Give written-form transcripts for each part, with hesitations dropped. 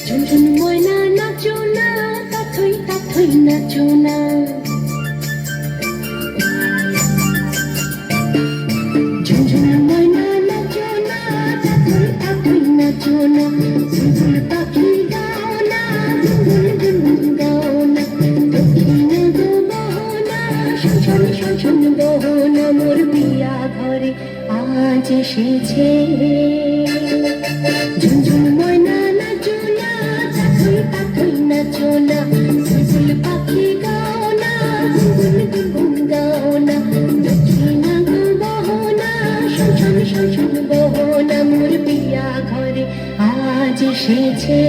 ঝুনঝুন ময়না নাচো না, তাথই তাথই নাচো না। ঝুনঝুন ময়না নাচো না, তাথই তাথই নাচো না। বুলবুল পাখি গাও না, গুনগুন গুনগুন গাও না। দক্ষিণা গো বহনা, শোষণ শোষণ বহনা। মোর বিয়া ঘরে আজ এসেছে। ঝুনঝুন ময়না নাচো না, তাথই তাথই নাচো না। বুলবুল পাখি গাও না, গুনগুন গুনগুন গাও না। দক্ষিণা গো বহনা, শোষণ শোষণ বহনা। মোর বিয়া ঘরে আজ এসেছে।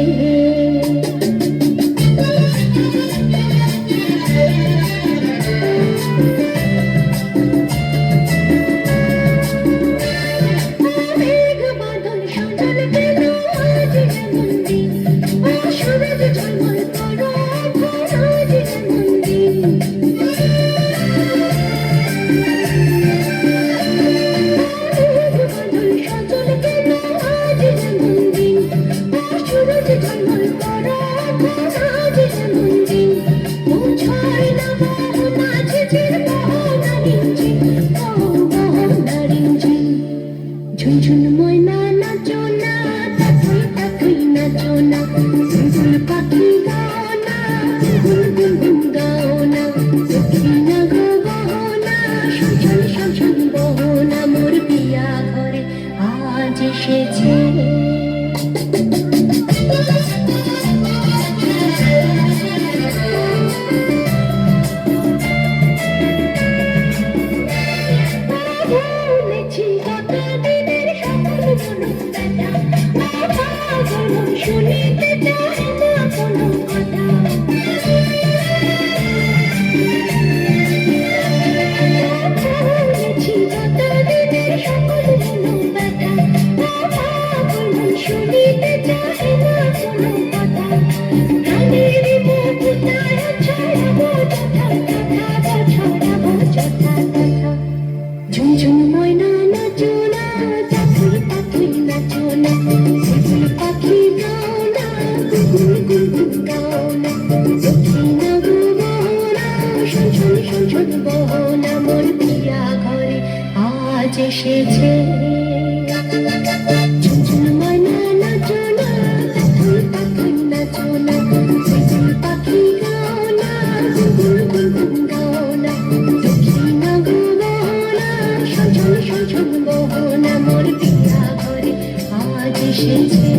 ঝুনঝুন ময়না নাচো না, তাথই তাথই নাচো না। বুলবুল পাখি গাও না, গুনগুন গুনগুন গাও না। দক্ষিণা গো বহনা, শোষণ শোষণ বহনা। মোর বিয়া ঘরে আজ এসেছে। ভুলেছি কত দিনের সকল মন ব্যথা, পাগল শুনিতে চায় না কোনো কথা। ভুলেছি কত দিনের সকল মন ব্যথা, পাগল শুনিতে চায় না কোনো কথা। গানের বুকুটায় ছড়াবো যথা কথা, ছড়াবো যথা কথা। ঝুনঝুন ময়না নাচো না, তাথই তাথই নাচো না। বুলবুল পাখি গাও না, গুনগুন গুনগুন গাও না। দক্ষিণা গো বহনা, শোষণ শোষণ বহনা। মোর বিয়া ঘরে আজ এসেছে। ঝুনঝুন ময়না নাচো না, তাথই তাথই নাচো না। বুলবুল পাখি গাও না, গুনগুন গুনগুন গাও না। দক্ষিণা গো বহনা, শোষণ শোষণ বহনা। মোর বিয়া ঘরে আজ এসেছে।